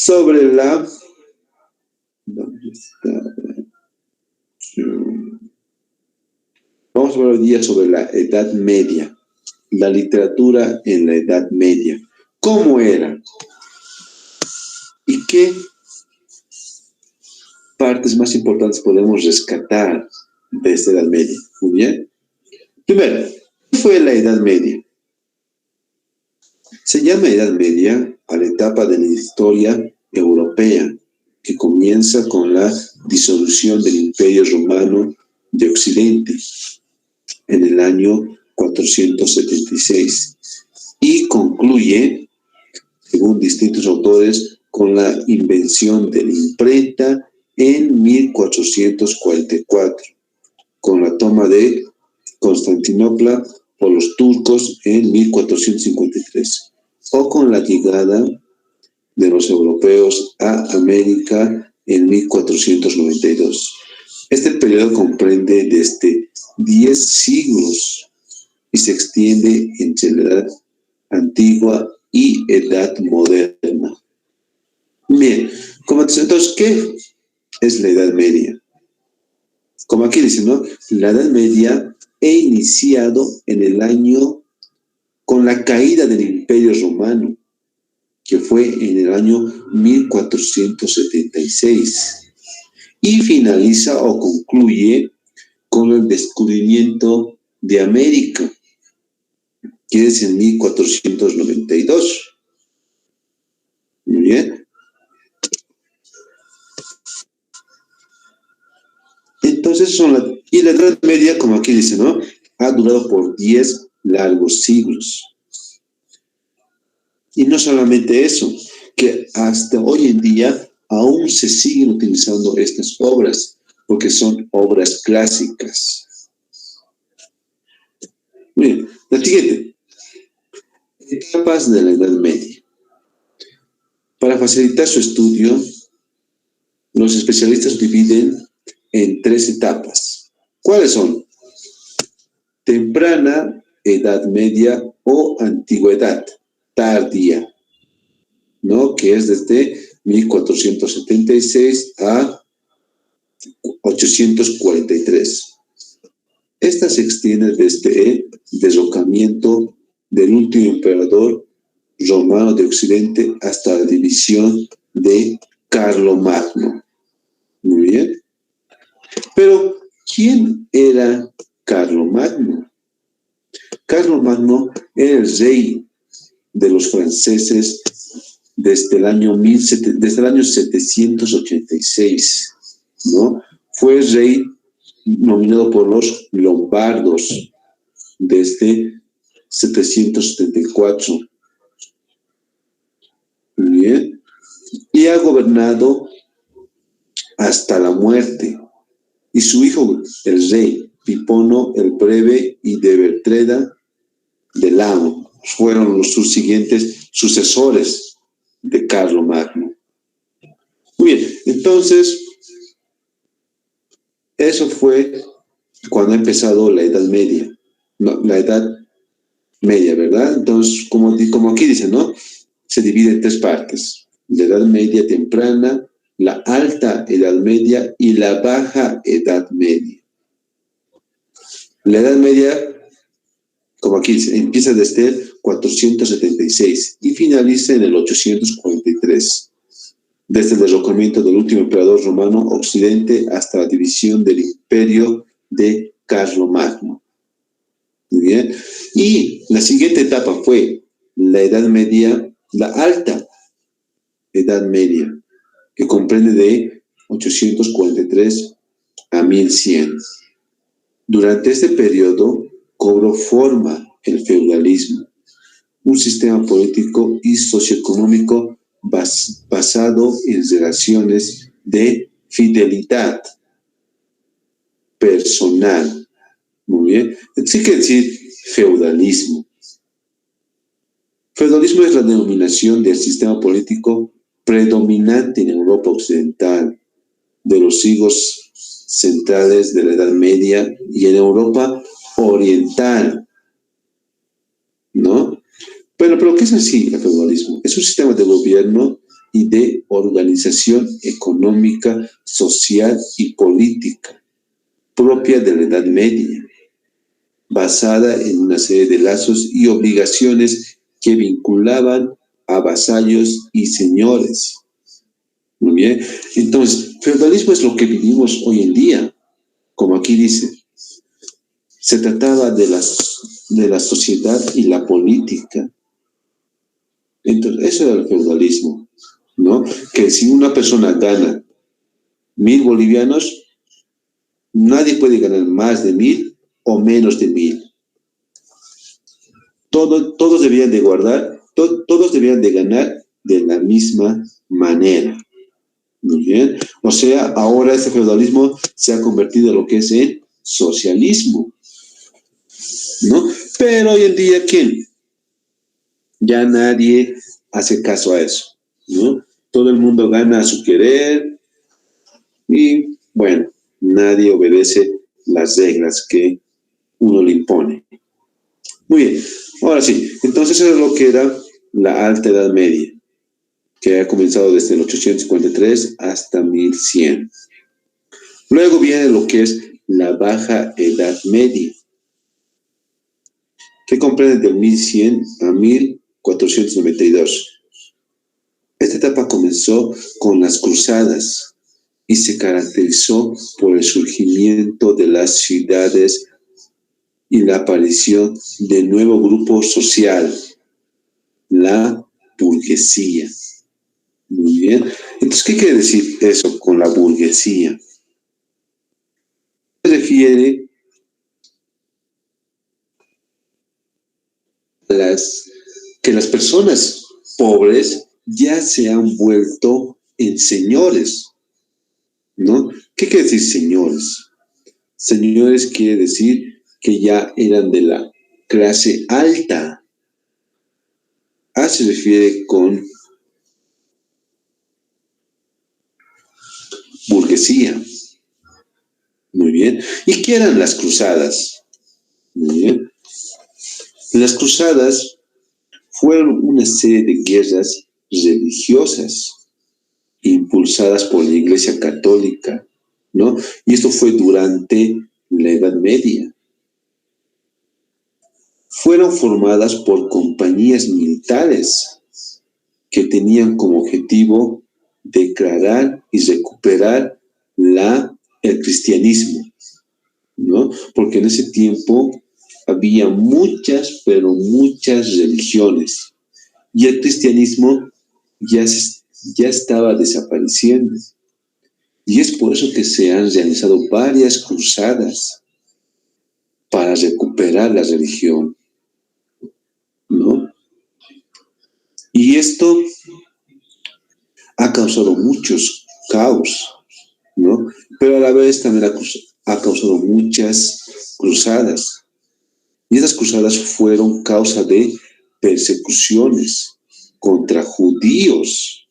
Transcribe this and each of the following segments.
sobre la... ¿Dónde está? Vamos a hablar hoy día sobre la Edad Media, la literatura en la Edad Media. ¿Cómo era? ¿Y qué partes más importantes podemos rescatar de esta Edad Media? Muy bien. Primero, ¿qué fue la Edad Media? Se llama Edad Media a la etapa de la historia europea que comienza con la disolución del Imperio Romano de Occidente en el año 476 y concluye, según distintos autores, con la invención de la imprenta en 1444, con la toma de Constantinopla por los turcos en 1453, o con la llegada de los europeos a América en 1492. Este periodo comprende desde 10 siglos y se extiende entre la Edad Antigua y Edad Moderna. Bien, entonces, ¿qué es la Edad Media? Como aquí dice, ¿no? La Edad Media he iniciado en el año con la caída del Imperio Romano, que fue en el año 1476, y finaliza o concluye con el descubrimiento de América, que es en 1492. Muy bien. Entonces y la Edad Media, como aquí dice, ¿no? Ha durado por 10 largos siglos. Y no solamente eso, que hasta hoy en día aún se siguen utilizando estas obras, porque son obras clásicas. Bien, la siguiente. Etapas de la Edad Media. Para facilitar su estudio, los especialistas dividen en 3 etapas. ¿Cuáles son? Temprana Edad Media o Antigüedad tardía, ¿no? Que es desde 1476 a 843. Esta se extiende desde el derrocamiento del último emperador romano de Occidente hasta la división de Carlomagno. Muy bien. Pero, ¿quién era Carlomagno? Carlomagno era el rey de los franceses desde el año 786, ¿no? Fue rey nominado por los lombardos desde 774. Muy bien. Y ha gobernado hasta la muerte. Y su hijo, el rey Pipono el Breve y de Bertreda de Lamo, fueron sus siguientes sucesores de Carlomagno. Muy bien, entonces, eso fue cuando ha empezado la Edad Media. No, la Edad Media, ¿verdad? Entonces, como aquí dice, ¿no? Se divide en 3 partes. La Edad Media temprana, la Alta Edad Media y la Baja Edad Media. La Edad Media, como aquí dice, empieza desde el 476 y finaliza en el 843. Desde el derrocamiento del último emperador romano Occidente hasta la división del imperio de Carlomagno. Muy bien. Y la siguiente etapa fue la Edad Media, la Alta Edad Media, que comprende de 843 a 1100. Durante este periodo cobró forma el feudalismo, un sistema político y socioeconómico basado en relaciones de fidelidad personal. Muy bien. ¿Qué quiere decir feudalismo? Feudalismo es la denominación del sistema político predominante en Europa Occidental, de los siglos centrales de la Edad Media y en Europa Oriental, ¿no? Pero ¿qué es así el feudalismo? Es un sistema de gobierno y de organización económica, social y política propia de la Edad Media, basada en una serie de lazos y obligaciones que vinculaban a vasallos y señores. Muy bien. Entonces, feudalismo es lo que vivimos hoy en día, como aquí dice. Se trataba de la sociedad y la política. Entonces, eso era el feudalismo, ¿no? Que si una persona gana 1.000 bolivianos, nadie puede ganar más de 1.000 o menos de 1.000. Todos debían de guardar, todos debían de ganar de la misma manera. Muy bien. O sea, ahora este feudalismo se ha convertido en lo que es el socialismo, ¿no? Pero hoy en día, ¿quién? Ya nadie hace caso a eso, ¿no? Todo el mundo gana a su querer y, bueno, nadie obedece las reglas que uno le impone. Muy bien, ahora sí, entonces eso es lo que era la Alta Edad Media, que ha comenzado desde el 853 hasta 1100. Luego viene lo que es la Baja Edad Media, que comprende de 1100 a 1492. Esta etapa comenzó con las cruzadas y se caracterizó por el surgimiento de las ciudades y la aparición de nuevo grupo social, la burguesía. Muy bien. Entonces, ¿qué quiere decir eso con la burguesía? Se refiere a que las personas pobres ya se han vuelto en señores, ¿no? ¿Qué quiere decir señores? Señores quiere decir que ya eran de la clase alta. A se refiere con burguesía. Muy bien. ¿Y qué eran las cruzadas? Muy bien. Las cruzadas fueron una serie de guerras religiosas impulsadas por la Iglesia Católica, ¿no? Y esto fue durante la Edad Media. Fueron formadas por compañías militares que tenían como objetivo declarar y recuperar el cristianismo, ¿no? Porque en ese tiempo había muchas, pero muchas religiones y el cristianismo ya estaba desapareciendo. Y es por eso que se han realizado varias cruzadas para recuperar la religión, ¿no? Y esto ha causado muchos caos, ¿no? Pero a la vez también ha causado muchas cruzadas. Y esas cruzadas fueron causa de persecuciones contra judíos,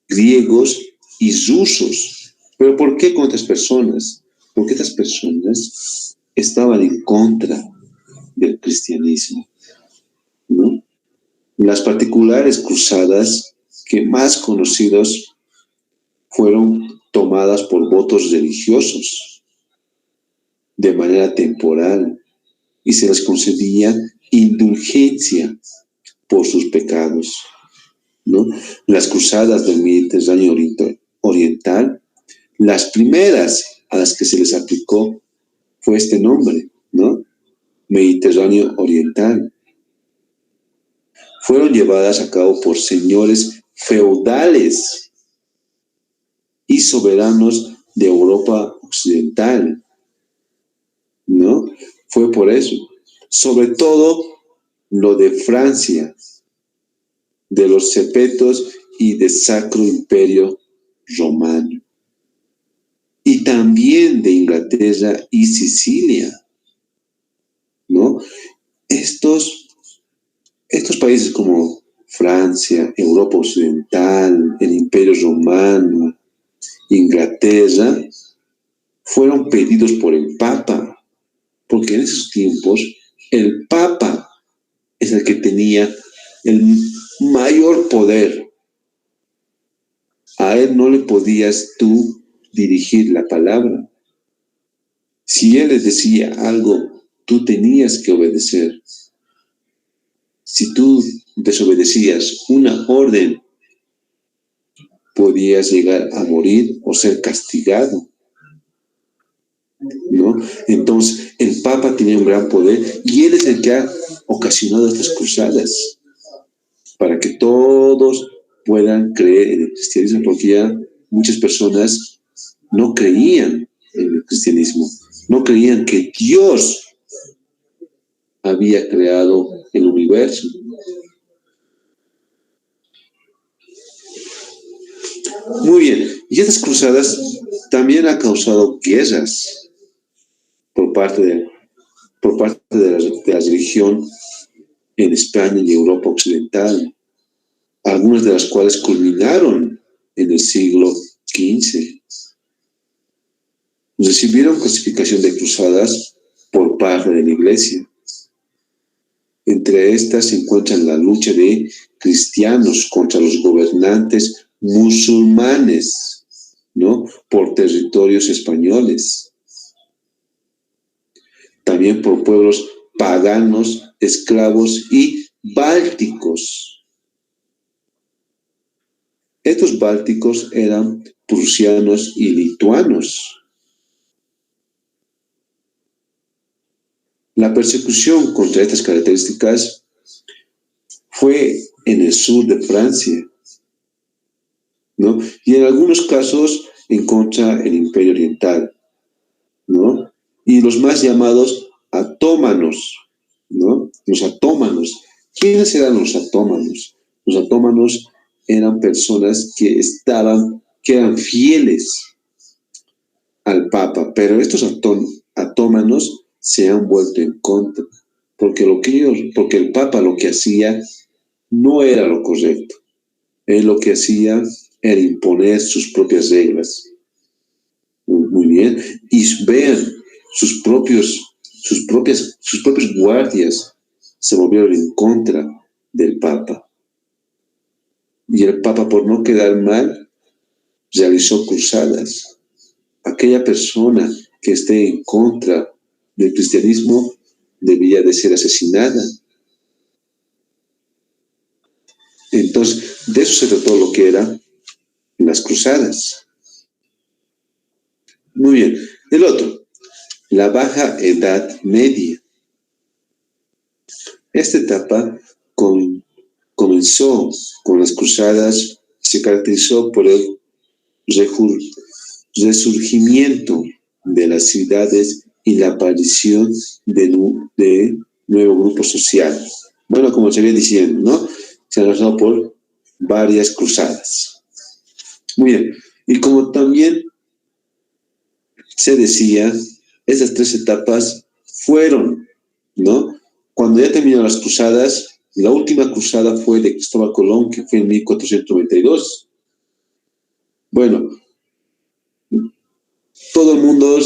griegos y rusos. ¿Pero por qué contra estas personas? Porque estas personas estaban en contra del cristianismo, ¿no? Las particulares cruzadas que más conocidos fueron tomadas por votos religiosos de manera temporal y se les concedía indulgencia por sus pecados, ¿no? Las cruzadas del Mediterráneo Oriental, las primeras a las que se les aplicó fue este nombre, ¿no? Mediterráneo Oriental. Fueron llevadas a cabo por señores feudales y soberanos de Europa Occidental, ¿no? Fue por eso. Sobre todo lo de Francia, de los cepetos y de Sacro Imperio Romano. Y también de Inglaterra y Sicilia, ¿no? Estos países como Francia, Europa Occidental, el Imperio Romano, Inglaterra, fueron pedidos por el Papa, porque en esos tiempos el Papa es el que tenía el mayor poder A él no le podías tú dirigir la palabra. Si él les decía algo, tú tenías que obedecer. Si tú desobedecías una orden, podías llegar a morir o ser castigado, ¿no? Entonces, el Papa tenía un gran poder y él es el que ha ocasionado estas cruzadas para que todos puedan creer en el cristianismo, porque ya muchas personas no creían en el cristianismo, no creían que Dios había creado el universo. Muy bien, y estas cruzadas también han causado guerras por parte de la religión en España y Europa occidental, algunas de las cuales culminaron en el siglo XV. Recibieron clasificación de cruzadas por parte de la Iglesia. Entre estas se encuentran la lucha de cristianos contra los gobernantes musulmanes, ¿no? Por territorios españoles. También por pueblos paganos, esclavos y bálticos. Estos bálticos eran prusianos y lituanos. La persecución contra estas características fue en el sur de Francia, ¿no? Y en algunos casos en contra del Imperio Oriental, ¿no? Y los más llamados atómanos, ¿no? Los atómanos. ¿Quiénes eran los atómanos? Los atómanos eran personas que eran fieles al Papa, pero estos atómanos se han vuelto en contra, porque el Papa lo que hacía no era lo correcto. Él lo que hacía era imponer sus propias reglas. Muy bien. Y vean, sus propios guardias se volvieron en contra del Papa. Y el Papa, por no quedar mal, realizó cruzadas. Aquella persona que esté en contra del cristianismo debía de ser asesinada. Entonces, de eso se trató lo que eran las cruzadas. Muy bien. El otro, la Baja Edad Media. Esta etapa comenzó con las cruzadas, se caracterizó por el resurgimiento de las ciudades y la aparición de nuevos grupos sociales. Bueno, como se había diciendo, ¿no? Se han pasado por varias cruzadas. Muy bien. Y como también se decía, esas tres etapas fueron, ¿no? Cuando ya terminaron las cruzadas, la última cruzada fue de Cristóbal Colón, que fue en 1492. Bueno, todo el mundo,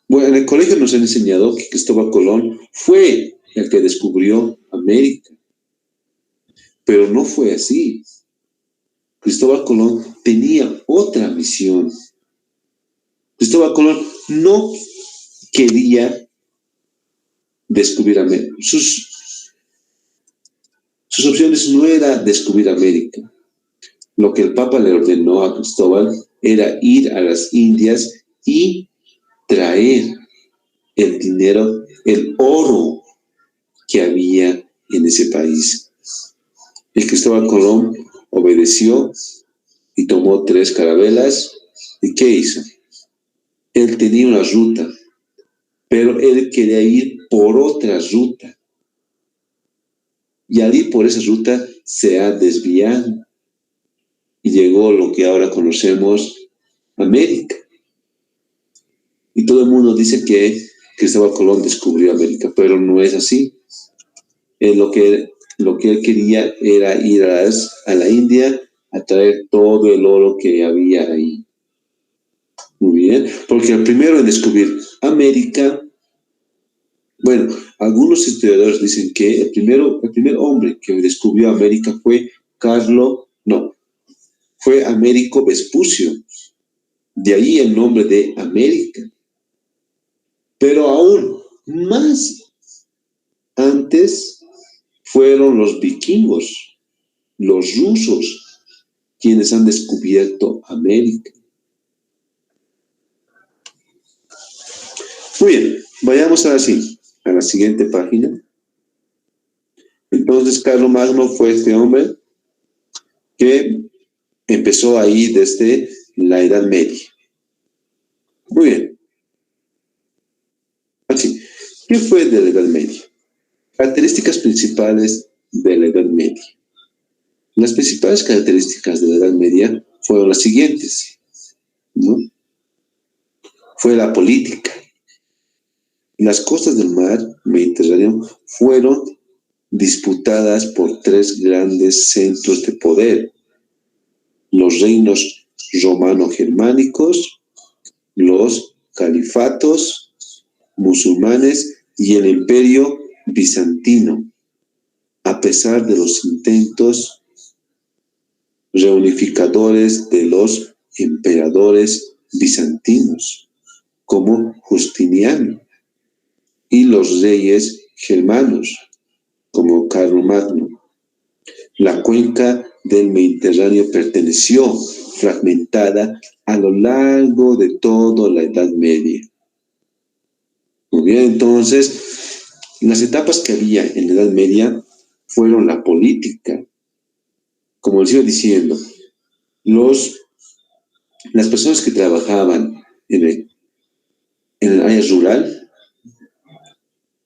bueno, en el colegio nos han enseñado que Cristóbal Colón fue el que descubrió América, pero no fue así. Cristóbal Colón tenía otra misión. Cristóbal Colón no quería descubrir América. Sus opciones no era descubrir América. Lo que el Papa le ordenó a Cristóbal era ir a las Indias y traer el dinero, el oro que había en ese país. El Cristóbal Colón obedeció y tomó 3 carabelas. ¿Y qué hizo? Él tenía una ruta, pero él quería ir por otra ruta. Y al ir por esa ruta se ha desviado y llegó a lo que ahora conocemos, América. Y todo el mundo dice que Cristóbal Colón descubrió América, pero no es así. Lo que él quería era ir a la India a traer todo el oro que había ahí. Muy bien, porque el primero en descubrir América, bueno, algunos historiadores dicen que el primer hombre que descubrió América fue fue Américo Vespucio, de ahí el nombre de América. Pero aún más antes fueron los vikingos, los rusos, quienes han descubierto América. Muy bien, vayamos ahora sí a la siguiente página. Entonces, Carlomagno fue este hombre que empezó ahí desde la Edad Media. Muy bien. Así, ¿qué fue de la Edad Media? Características principales de la Edad Media. Las principales características de la Edad Media fueron las siguientes, ¿no? Fue la política. Las costas del mar Mediterráneo fueron disputadas por tres grandes centros de poder: los reinos romano-germánicos, los califatos musulmanes y el imperio bizantino, a pesar de los intentos reunificadores de los emperadores bizantinos, como Justiniano, y los reyes germanos, como Carlomagno. La cuenca del Mediterráneo perteneció fragmentada a lo largo de toda la Edad Media. Muy bien, entonces, las etapas que había en la Edad Media fueron la política. Como les iba diciendo, las personas que trabajaban en el área rural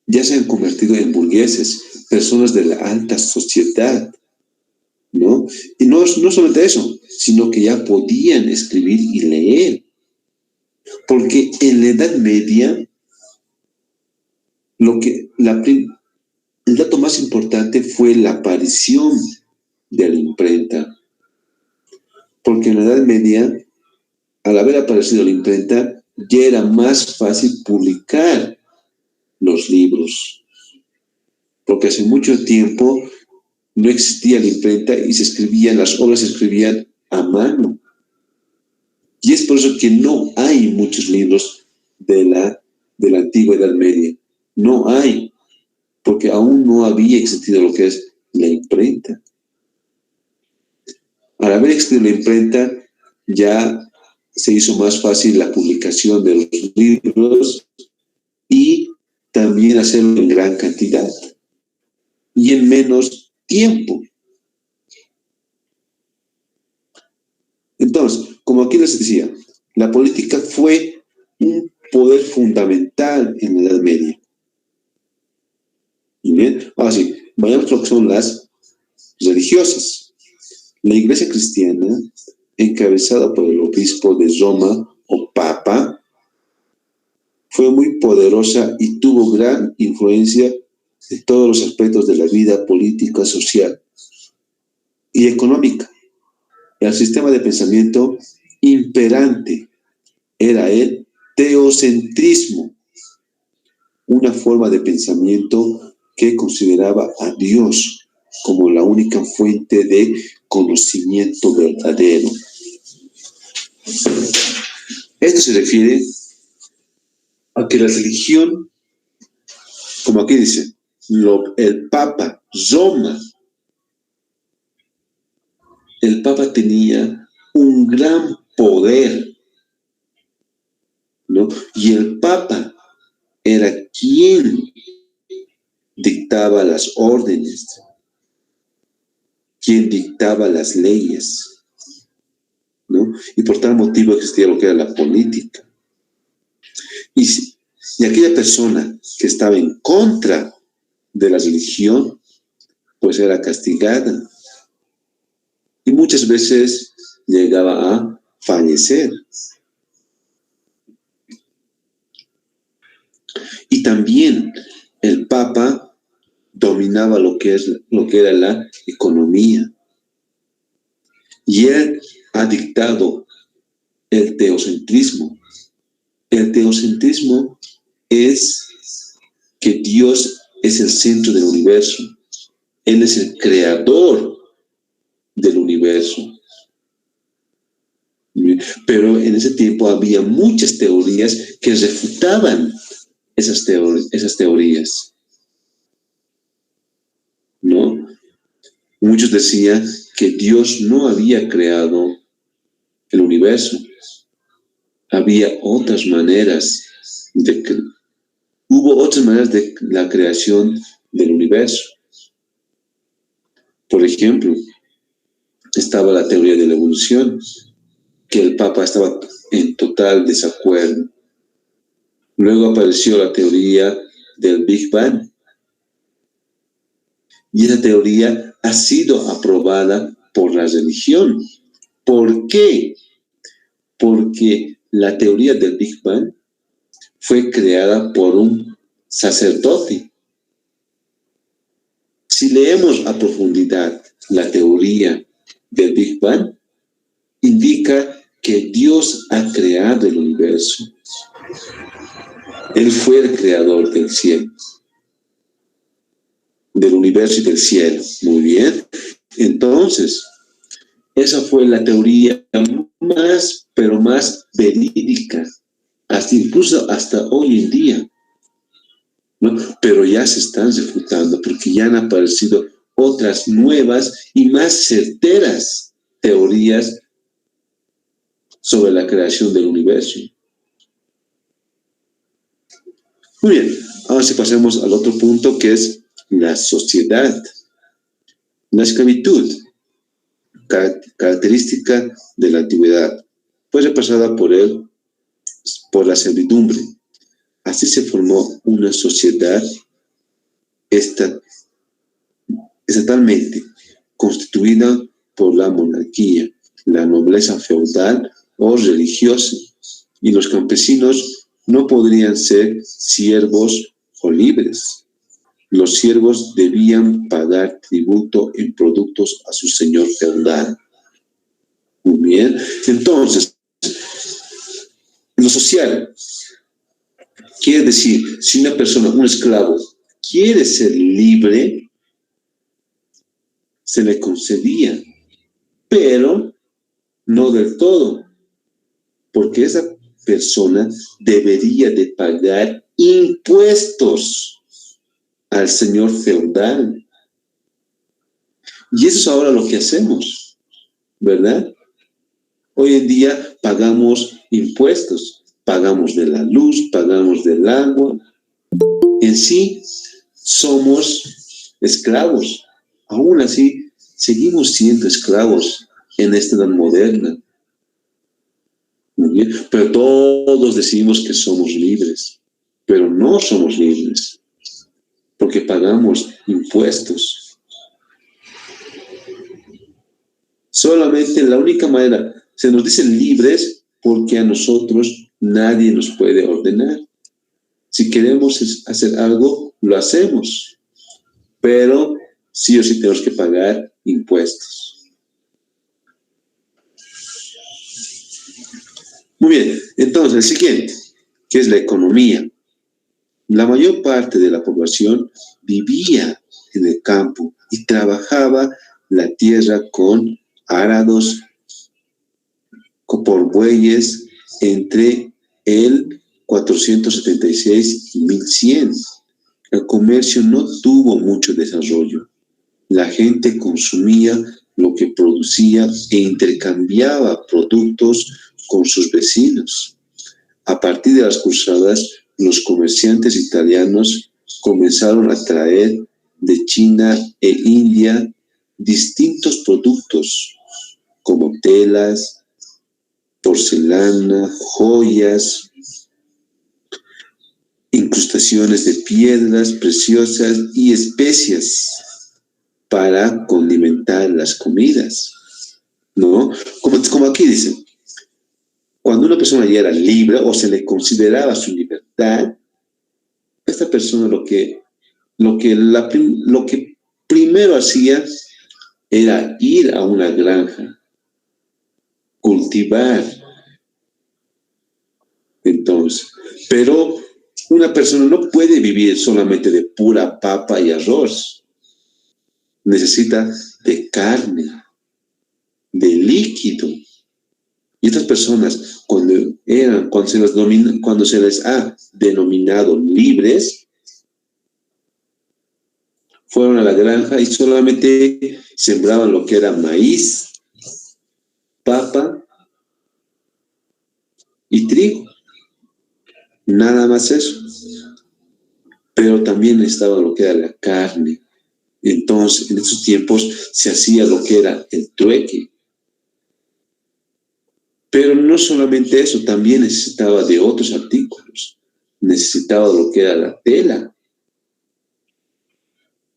ya se han convertido en burgueses, personas de la alta sociedad, ¿no? Y no solamente eso, sino que ya podían escribir y leer. Porque en la Edad Media, el dato más importante fue la aparición de la imprenta. Porque en la Edad Media, al haber aparecido la imprenta, ya era más fácil publicar los libros. Porque hace mucho tiempo no existía la imprenta y las obras se escribían a mano. Y es por eso que no hay muchos libros de la antigua Edad Media. No hay, porque aún no había existido lo que es la imprenta. Al haber existido la imprenta, ya se hizo más fácil la publicación de los libros y también hacerlo en gran cantidad y en menos tiempo. Entonces, como aquí les decía, la política fue un poder fundamental en la Edad Media. Muy bien, ahora sí, vayamos a lo que son las religiosas. La Iglesia cristiana, encabezada por el obispo de Roma o Papa, fue muy poderosa y tuvo gran influencia en todos los aspectos de la vida política, social y económica. El sistema de pensamiento imperante era el teocentrismo, una forma de pensamiento que consideraba a Dios como la única fuente de conocimiento verdadero. Esto se refiere a que la religión, como aquí dice, el Papa Roma, el Papa tenía un gran poder, ¿no? Y el Papa era quien dictaba las órdenes, quien dictaba las leyes, ¿no? Y por tal motivo existía lo que era la política. Y aquella persona que estaba en contra de la religión, pues era castigada. Y muchas veces llegaba a fallecer. Y también el Papa dominaba lo que era la economía. Y él ha dictado el teocentrismo. El teocentrismo es que Dios es el centro del universo. Él es el creador del universo. Pero en ese tiempo había muchas teorías que refutaban esas teorías, ¿no? Muchos decían que Dios no había creado el universo. Había otras maneras hubo otras maneras de la creación del universo. Por ejemplo, estaba la teoría de la evolución, que el Papa estaba en total desacuerdo. Luego apareció la teoría del Big Bang. Y esa teoría ha sido aprobada por la religión. ¿Por qué? Porque la teoría del Big Bang fue creada por un sacerdote. Si leemos a profundidad la teoría del Big Bang, indica que Dios ha creado el universo. Él fue el creador del cielo, del universo y del cielo. Muy bien. Entonces, esa fue la teoría más, pero más verídica, incluso hasta hoy en día, ¿no? Pero ya se están refutando porque ya han aparecido otras nuevas y más certeras teorías sobre la creación del universo. Muy bien, ahora si pasemos al otro punto, que es la sociedad. La esclavitud, característica de la antigüedad, fue repasada por la servidumbre. Así se formó una sociedad estatalmente constituida por la monarquía, la nobleza feudal o religiosa, y los campesinos no podrían ser siervos o libres. Los siervos debían pagar tributo en productos a su señor feudal. Muy bien. Entonces, lo social quiere decir, si una persona, un esclavo, quiere ser libre, se le concedía, pero no del todo, porque esa persona debería de pagar impuestos al señor feudal. Y eso es ahora lo que hacemos, ¿verdad? Hoy en día pagamos impuestos, pagamos de la luz, pagamos del agua. En sí, somos esclavos. Aún así, seguimos siendo esclavos en esta edad moderna. Muy bien. Pero todos decimos que somos libres, pero no somos libres, porque pagamos impuestos. Solamente la única manera, se nos dice libres porque a nosotros nadie nos puede ordenar. Si queremos hacer algo, lo hacemos, pero sí o sí tenemos que pagar impuestos. Muy bien, entonces el siguiente, que es la economía. La mayor parte de la población vivía en el campo y trabajaba la tierra con arados, por bueyes, entre el 476 y 1100. El comercio no tuvo mucho desarrollo. La gente consumía lo que producía e intercambiaba productos con sus vecinos. A partir de las cruzadas, los comerciantes italianos comenzaron a traer de China e India distintos productos como telas, porcelana, joyas, incrustaciones de piedras preciosas y especias para condimentar las comidas, ¿no? Como aquí dicen, cuando una persona ya era libre o se le consideraba su libertad, esta persona lo que primero hacía era ir a una granja, cultivar. Entonces, pero una persona no puede vivir solamente de pura papa y arroz. Necesita de carne, de líquido. Y estas personas, cuando se les ha denominado libres, fueron a la granja y solamente sembraban lo que era maíz, papa y trigo. Nada más eso. Pero también estaba lo que era la carne. Entonces, en esos tiempos se hacía lo que era el trueque. Pero no solamente eso, también necesitaba de otros artículos. Necesitaba lo que era la tela,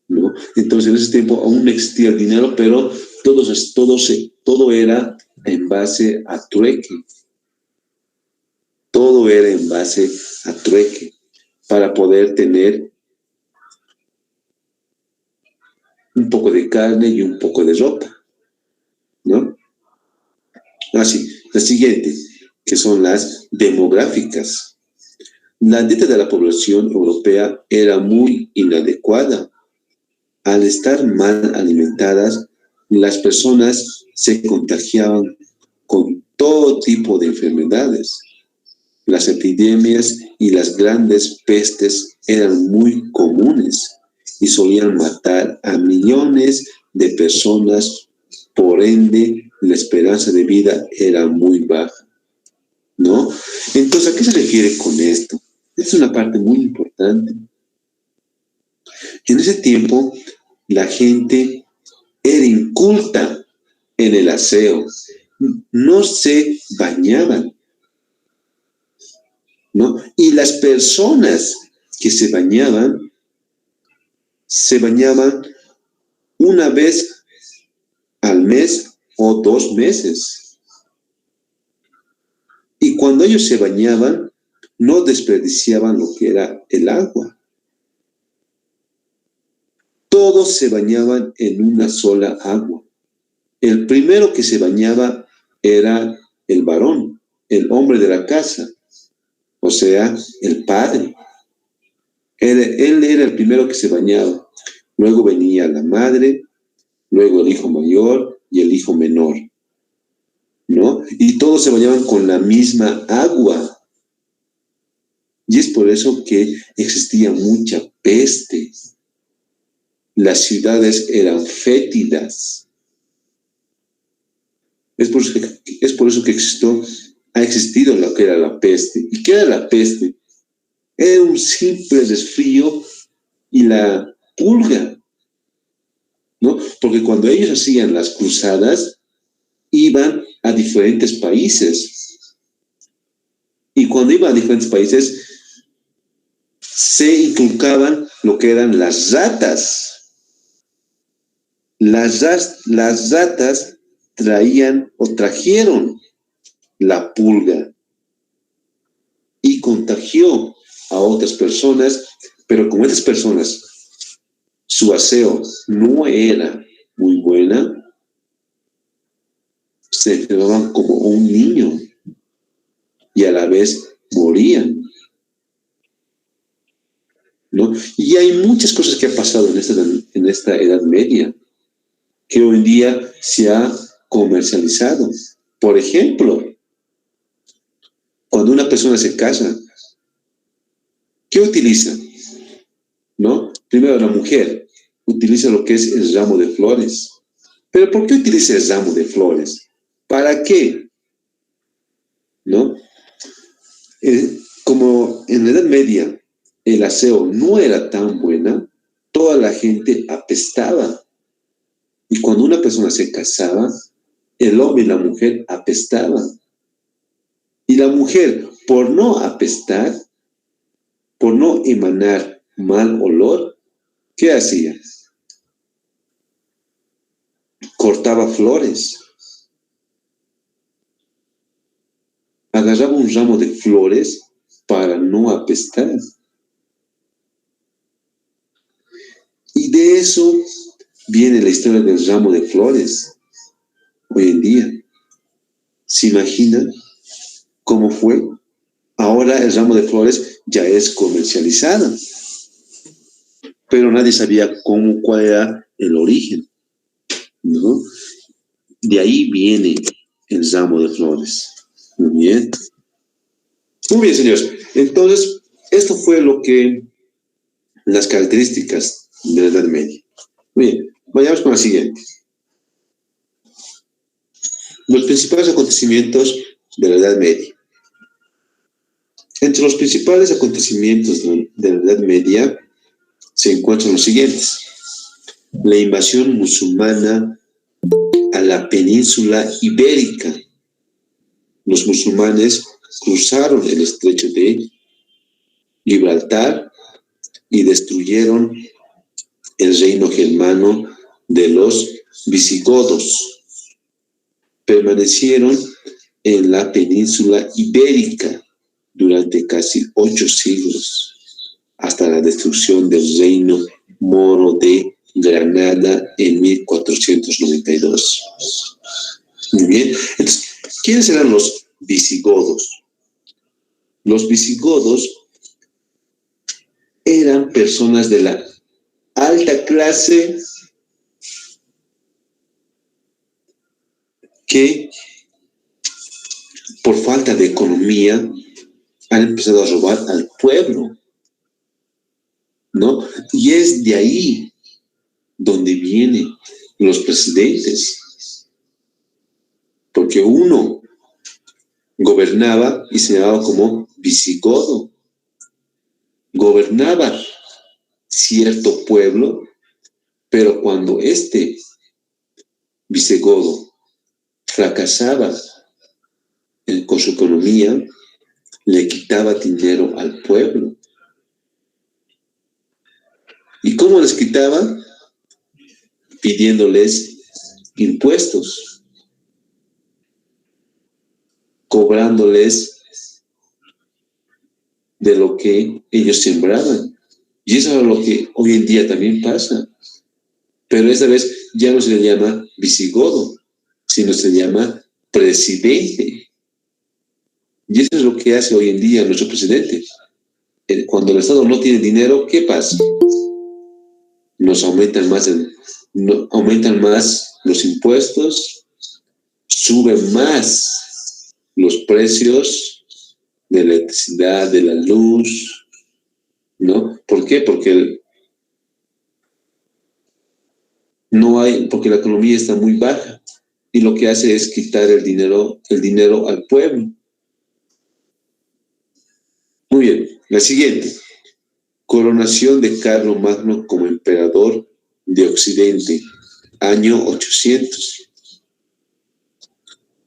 ¿no? Entonces, en ese tiempo aún no existía el dinero, pero todo era en base a trueque. Todo era en base a trueque para poder tener un poco de carne y un poco de ropa, ¿no? Así, la siguiente, que son las demográficas. La dieta de la población europea era muy inadecuada. Al estar mal alimentadas, las personas se contagiaban con todo tipo de enfermedades. Las epidemias y las grandes pestes eran muy comunes y solían matar a millones de personas. Por ende, la esperanza de vida era muy baja, ¿no? Entonces, ¿a qué se refiere con esto? Es una parte muy importante. En ese tiempo, la gente era inculta en el aseo, no se bañaban, ¿no? Y las personas que se bañaban una vez al mes o 2 meses. Y cuando ellos se bañaban, no desperdiciaban lo que era el agua. Todos se bañaban en una sola agua. El primero que se bañaba era el varón, el hombre de la casa, o sea, el padre. Él era el primero que se bañaba. Luego venía la madre, luego el hijo mayor y el hijo menor, ¿no? Y todos se bañaban con la misma agua. Y es por eso que existía mucha peste. Las ciudades eran fétidas. Es por eso que ha existido lo que era la peste. ¿Y qué era la peste? Era un simple resfrío y la pulga, ¿no? Porque cuando ellos hacían las cruzadas, iban a diferentes países. Y cuando iban a diferentes países, se inculcaban lo que eran las ratas. Las ratas trajeron la pulga y contagió a otras personas, pero como estas personas, su aseo no era muy buena, se enfermaban como un niño y a la vez morían, ¿no? Y hay muchas cosas que han pasado en esta Edad Media que hoy en día se ha comercializado. Por ejemplo, cuando una persona se casa, ¿qué utiliza? ¿No? Primero, la mujer utiliza lo que es el ramo de flores. ¿Pero por qué utiliza el ramo de flores? ¿Para qué? ¿No? Como en la Edad Media el aseo no era tan buena, toda la gente apestaba. Y cuando una persona se casaba, el hombre y la mujer apestaban. Y la mujer, por no apestar, por no emanar mal olor, ¿qué hacía? Cortaba flores. Agarraba un ramo de flores para no apestar. Y de eso viene la historia del ramo de flores. Hoy en día, ¿se imaginan cómo fue? Ahora el ramo de flores ya es comercializado, pero nadie sabía cuál era el origen, ¿no? De ahí viene el ramo de flores. Muy bien. Muy bien, señores. Entonces, esto fue las características de la Edad Media. Muy bien, vayamos con la siguiente. Los principales acontecimientos de la Edad Media. Entre los principales acontecimientos de la Edad Media se encuentran los siguientes. La invasión musulmana a la península ibérica. Los musulmanes cruzaron el estrecho de Gibraltar y destruyeron el reino germano de los visigodos. Permanecieron en la península ibérica durante casi 8 siglos, hasta la destrucción del reino moro de Granada en 1492. Muy bien. Entonces, ¿quiénes eran los visigodos? Los visigodos eran personas de la alta clase que, por falta de economía, han empezado a robar al pueblo, ¿no? Y es de ahí donde vienen los presidentes, porque uno gobernaba y se llamaba como visigodo, gobernaba cierto pueblo, pero cuando este visigodo fracasaba con su economía, le quitaba dinero al pueblo. ¿Y cómo les quitaba? Pidiéndoles impuestos, cobrándoles de lo que ellos sembraban. Y eso es lo que hoy en día también pasa. Pero esta vez ya no se le llama visigodo, sino se llama presidente. Y eso es lo que hace hoy en día nuestro presidente. Cuando el Estado no tiene dinero, ¿qué pasa? Nos aumentan más los impuestos, suben más los precios de la electricidad, de la luz, ¿no? ¿Por qué? Porque la economía está muy baja y lo que hace es quitar el dinero al pueblo. Muy bien, la siguiente. Coronación de Carlomagno como emperador de Occidente, año 800.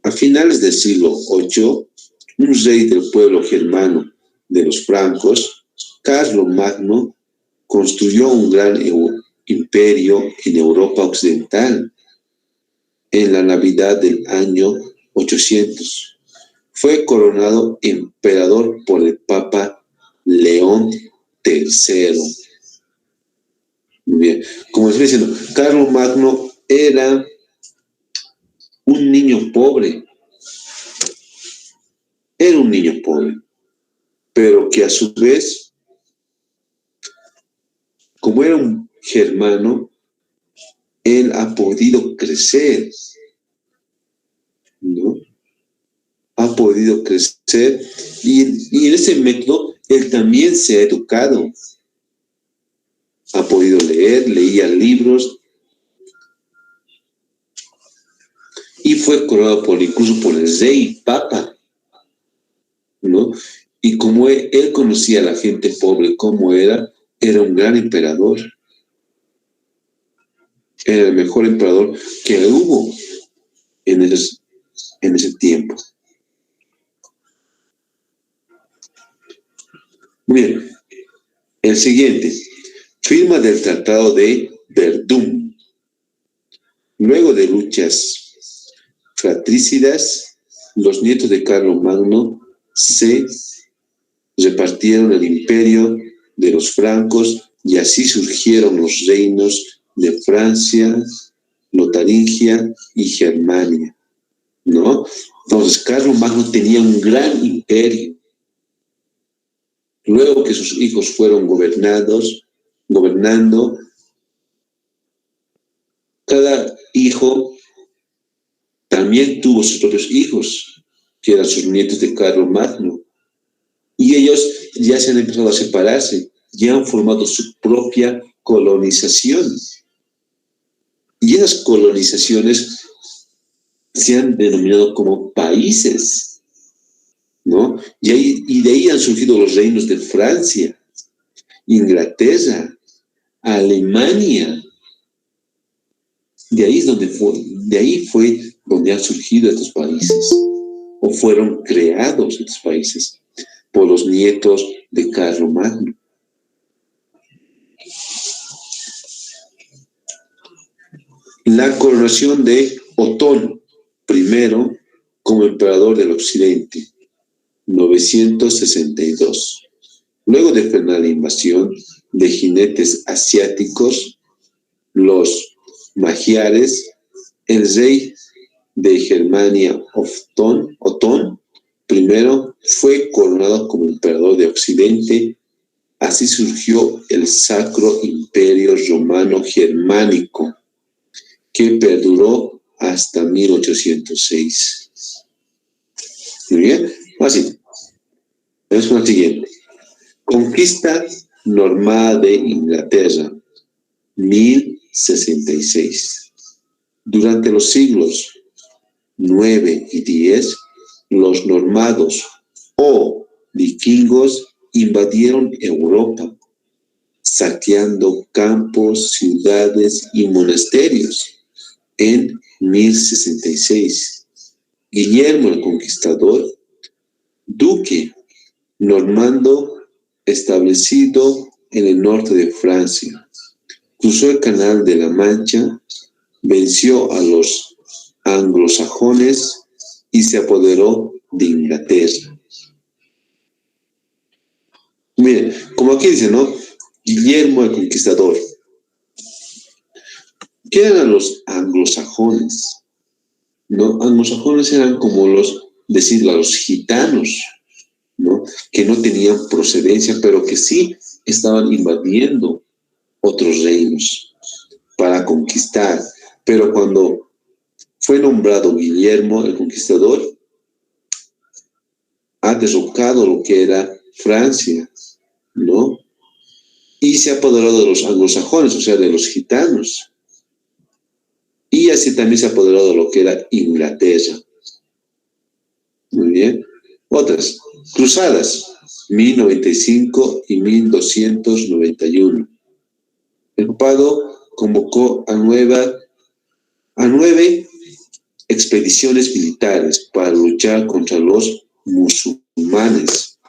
A finales del siglo VIII, un rey del pueblo germano de los francos, Carlomagno, construyó un gran imperio en Europa occidental en la Navidad del año 800. Fue coronado emperador por el Papa León III. Muy bien. Como estoy diciendo, Carlomagno era un niño pobre. Era un niño pobre, pero que a su vez, como era un germano, él ha podido crecer, ¿no? Ha podido crecer y en ese método él también se ha educado. Ha podido leer, leía libros y fue coronado incluso por el rey papa, ¿no? Y como él conocía a la gente pobre como era un gran emperador. Era el mejor emperador que hubo en ese tiempo. Bien, el siguiente. Firma del Tratado de Verdún. Luego de luchas fratricidas, los nietos de Carlomagno se repartieron el imperio de los francos y así surgieron los reinos de Francia, Lotaringia y Germania, ¿no? Entonces, Carlomagno tenía un gran imperio. Luego que sus hijos fueron gobernando, cada hijo también tuvo sus propios hijos. que eran sus nietos de Carlomagno. Y ellos ya se han empezado a separarse, ya han formado su propia colonización. Y esas colonizaciones se han denominado como países, ¿no? Y de ahí han surgido los reinos de Francia, Inglaterra, Alemania. De ahí fue donde han surgido estos países, o fueron creados estos países por los nietos de Carlomagno. La coronación de Otón I como emperador del Occidente, 962. Luego de frenar la invasión de jinetes asiáticos, los magiares, el rey de Germania, Otón I, fue coronado como emperador de Occidente. Así surgió el Sacro Imperio Romano Germánico, que perduró hasta 1806. Muy bien, así. Es la siguiente. Conquista normada de Inglaterra, 1066. Durante los siglos 9 y 10, los normandos o vikingos invadieron Europa, saqueando campos, ciudades y monasterios. En 1066, Guillermo el Conquistador, duque normando establecido en el norte de Francia, cruzó el Canal de la Mancha, venció a los anglosajones y se apoderó de Inglaterra. Miren, como aquí dice, ¿no? Guillermo el Conquistador. ¿Qué eran los anglosajones? ¿No? Anglosajones eran como los gitanos, ¿no? Que no tenían procedencia, pero que sí estaban invadiendo otros reinos para conquistar. Pero cuando fue nombrado Guillermo el Conquistador, ha derrocado lo que era Francia, ¿no? Y se ha apoderado de los anglosajones, o sea, de los gitanos. Y así también se ha apoderado de lo que era Inglaterra. Muy bien. Otras. Cruzadas, 1095 y 1291. El papado convocó a 9 expediciones militares para luchar contra los musulmanes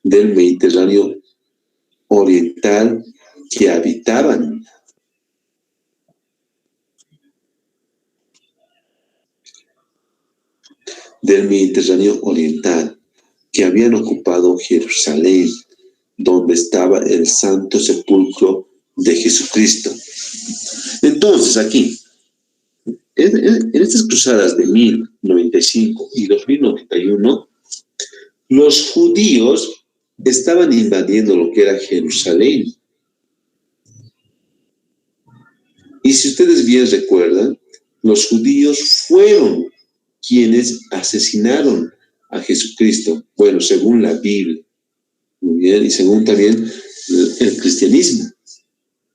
del Mediterráneo oriental que habitaban que habían ocupado Jerusalén, donde estaba el Santo Sepulcro de Jesucristo. Entonces, aquí, en estas cruzadas de 1095 y 2091, los judíos estaban invadiendo lo que era Jerusalén. Y si ustedes bien recuerdan, los judíos fueron quienes asesinaron a Jesucristo. Bueno, según la Biblia, muy bien, y según también el cristianismo,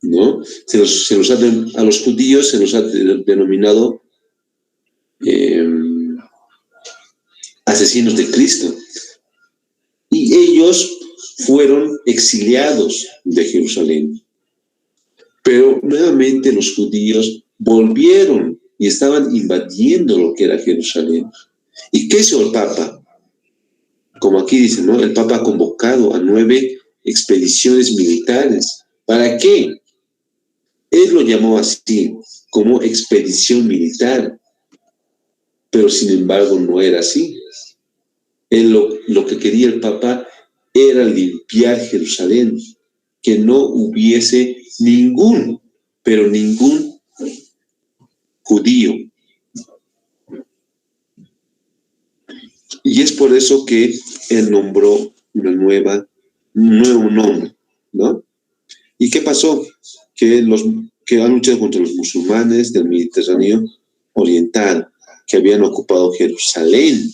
¿no? A los judíos se los ha denominado asesinos de Cristo. Y ellos fueron exiliados de Jerusalén. Pero nuevamente los judíos volvieron y estaban invadiendo lo que era Jerusalén. ¿Y qué hizo el Papa? Como aquí dice, ¿no? El Papa ha convocado a 9 expediciones militares. ¿Para qué? Él lo llamó así, como expedición militar. Pero sin embargo no era así. Lo que quería el Papa era limpiar Jerusalén, que no hubiese ningún judío. Y es por eso que él nombró un nuevo nombre, ¿no? ¿Y qué pasó? Que han luchado contra los musulmanes del Mediterráneo oriental, que habían ocupado Jerusalén.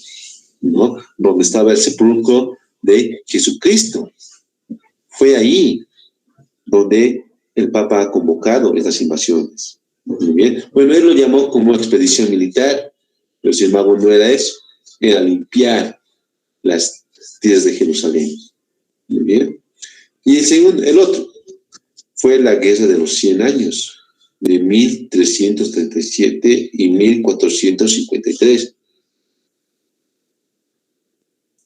¿no? Donde estaba el sepulcro de Jesucristo. Fue ahí donde el Papa ha convocado estas invasiones. Muy bien. Bueno, él lo llamó como expedición militar, pero sin embargo no era eso, era limpiar las tierras de Jerusalén. Muy bien. Y el otro, fue la Guerra de los 100 años, de 1337 y 1453.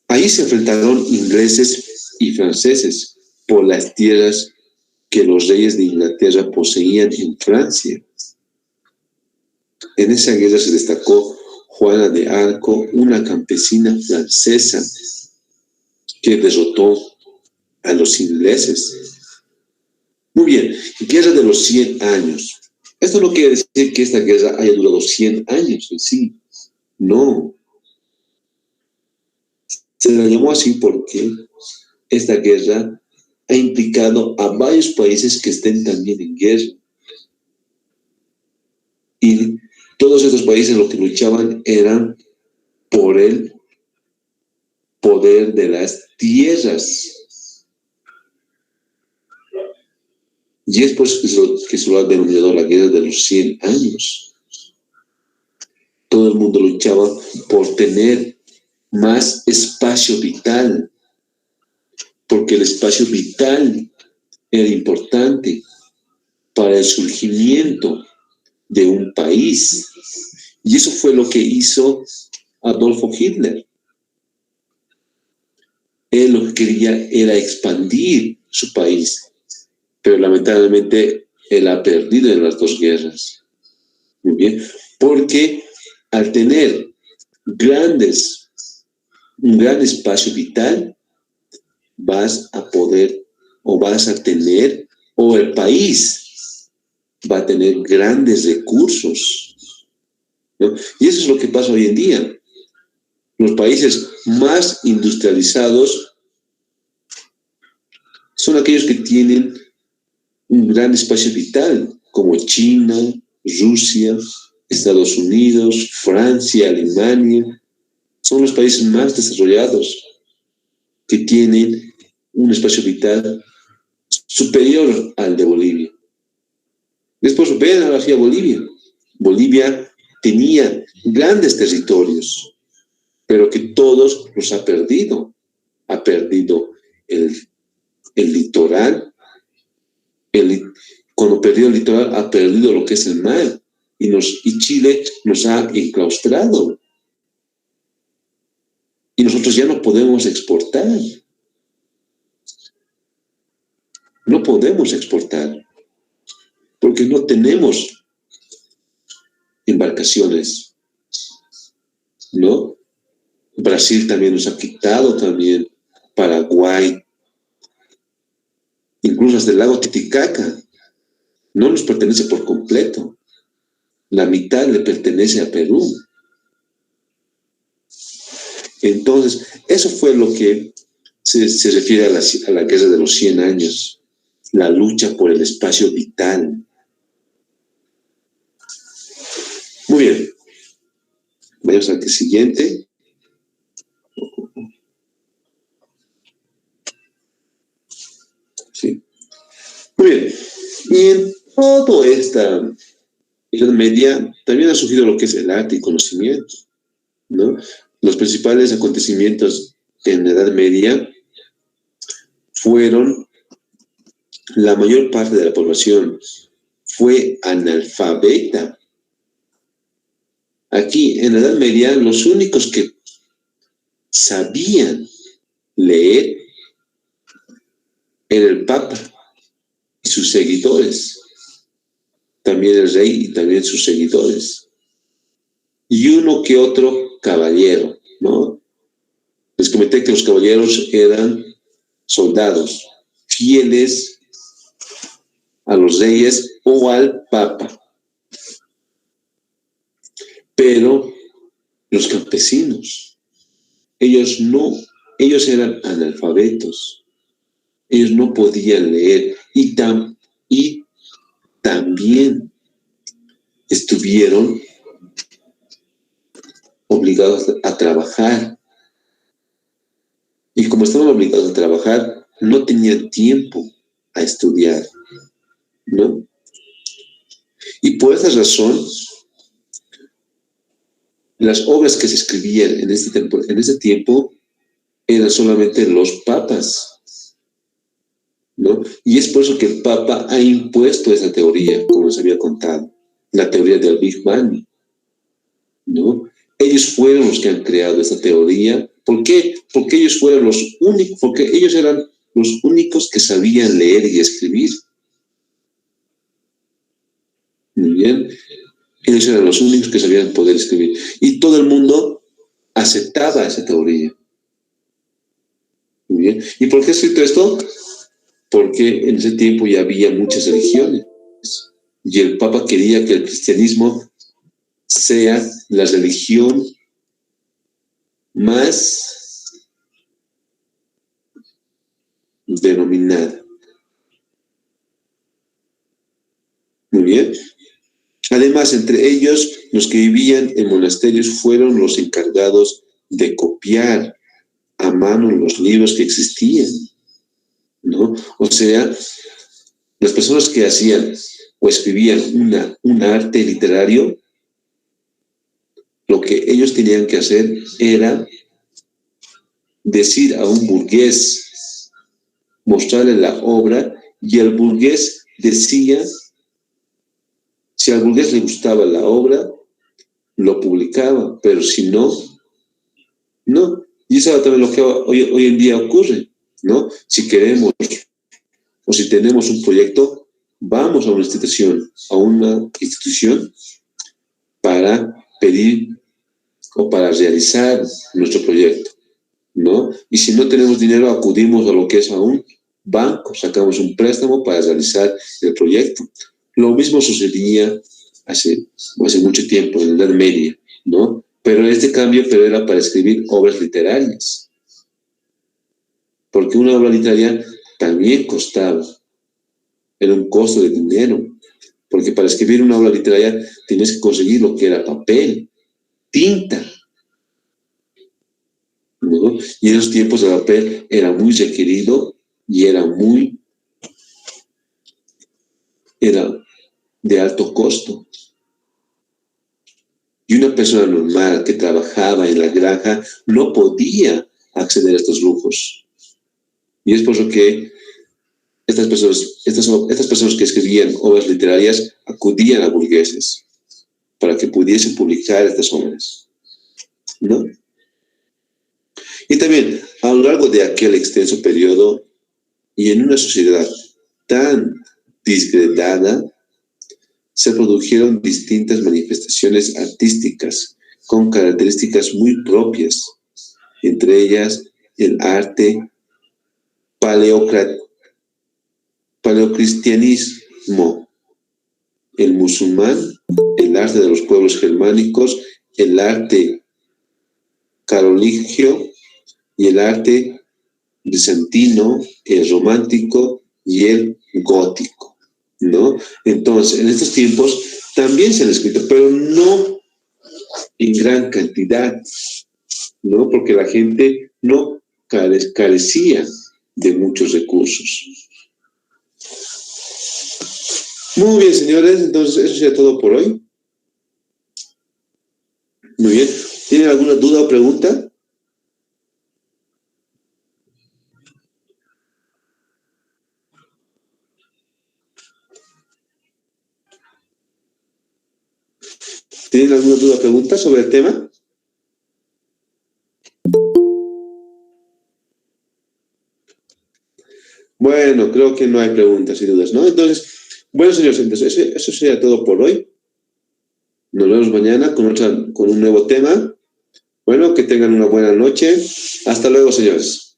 Ahí se enfrentaron ingleses y franceses por las tierras que los reyes de Inglaterra poseían en Francia. En esa guerra se destacó Juana de Arco, una campesina francesa que derrotó a los ingleses. Muy bien, Guerra de los 100 años. Esto no quiere decir que esta guerra haya durado 100 años en sí. No. Se la llamó así porque esta guerra ha implicado a varios países que estén también en guerra. Y todos estos países lo que luchaban eran por el poder de las tierras. Y es por eso que se lo ha denominado la guerra de los 100 años. Todo el mundo luchaba por tener más espacio vital, porque el espacio vital era importante para el surgimiento de un país. Y eso fue lo que hizo Adolfo Hitler. Él lo que quería era expandir su país, pero lamentablemente él ha perdido en las dos guerras. Muy bien, porque al tener un gran espacio vital, vas a poder o vas a tener, o el país va a tener grandes recursos, ¿no? Y eso es lo que pasa hoy en día. Los países más industrializados son aquellos que tienen un gran espacio vital, como China, Rusia, Estados Unidos, Francia, Alemania. Son los países más desarrollados que tienen un espacio vital superior al de Bolivia. Después ven hacia Bolivia. Bolivia tenía grandes territorios, pero que todos los ha perdido. Ha perdido el litoral. Cuando perdió el litoral, ha perdido lo que es el mar. Y Chile nos ha enclaustrado. Y nosotros ya no podemos exportar. No podemos exportar. Porque no tenemos embarcaciones, ¿no? Brasil también nos ha quitado también, Paraguay, incluso hasta el lago Titicaca, no nos pertenece por completo. La mitad le pertenece a Perú. Entonces, eso fue lo que se refiere a la guerra de los 100 años, la lucha por el espacio vital. Muy bien. Vamos al siguiente. Sí. Muy bien. Y en toda esta Edad Media también ha surgido lo que es el arte y conocimiento, ¿no? Los principales acontecimientos en la Edad Media fueron, la mayor parte de la población fue analfabeta. Aquí, en la Edad Media, los únicos que sabían leer era el Papa y sus seguidores, también el rey y también sus seguidores, y uno que otro caballero, ¿no? Les comenté que los caballeros eran soldados fieles a los reyes o al Papa. Pero los campesinos, ellos eran analfabetos, ellos no podían leer y también estuvieron obligados a trabajar como estaban obligados a trabajar, no tenían tiempo a estudiar, ¿no? Y por esa razón, las obras que se escribían en ese tiempo eran solamente los papas, ¿no? Y es por eso que el Papa ha impuesto esa teoría, como les había contado, la teoría del Big Bang, ¿no? Ellos fueron los que han creado esa teoría. ¿Por qué? Porque ellos fueron los únicos, porque ellos eran los únicos que sabían leer y escribir. Muy bien. Ellos eran los únicos que sabían poder escribir. Y todo el mundo aceptaba esa teoría. Muy bien. ¿Y por qué he escrito esto? Porque en ese tiempo ya había muchas religiones. Y el Papa quería que el cristianismo sea la religión más denominada. Muy bien. Además, entre ellos, los que vivían en monasterios fueron los encargados de copiar a mano los libros que existían, ¿no? O sea, las personas que hacían o escribían un arte literario, lo que ellos tenían que hacer era decir a un burgués, mostrarle la obra, y el burgués decía, si al burgués le gustaba la obra, lo publicaba, pero si no, no. Y eso es también lo que hoy en día ocurre, ¿no? Si queremos o si tenemos un proyecto, vamos a una institución para pedir o para realizar nuestro proyecto, ¿no? Y si no tenemos dinero, acudimos a lo que es a un banco, sacamos un préstamo para realizar el proyecto. Lo mismo sucedía hace mucho tiempo, en la Edad Media, ¿no? Pero pero era para escribir obras literarias. Porque una obra literaria también costaba, era un costo de dinero. Porque para escribir una obra literaria tienes que conseguir lo que era papel, tinta, ¿no? Y en esos tiempos el papel era muy requerido y era de alto costo. Y una persona normal que trabajaba en la granja no podía acceder a estos lujos. Y es por eso que estas personas que escribían obras literarias acudían a burgueses para que pudiesen publicar estas obras, ¿no? Y también, a lo largo de aquel extenso periodo y en una sociedad tan disgregada, se produjeron distintas manifestaciones artísticas con características muy propias, entre ellas el arte paleocristianismo, el musulmán, el arte de los pueblos germánicos, el arte carolingio y el arte bizantino, el romántico y el gótico, ¿no? Entonces, en estos tiempos también se han escrito, pero no en gran cantidad, ¿no? Porque la gente no carecía de muchos recursos. Muy bien, señores, entonces eso sería todo por hoy. Muy bien. ¿Tienen alguna duda o pregunta? ¿Tienen alguna duda o pregunta sobre el tema? Bueno, creo que no hay preguntas y dudas, ¿no? Entonces, bueno, señores, entonces eso sería todo por hoy. Nos vemos mañana con un nuevo tema. Bueno, que tengan una buena noche. Hasta luego, señores.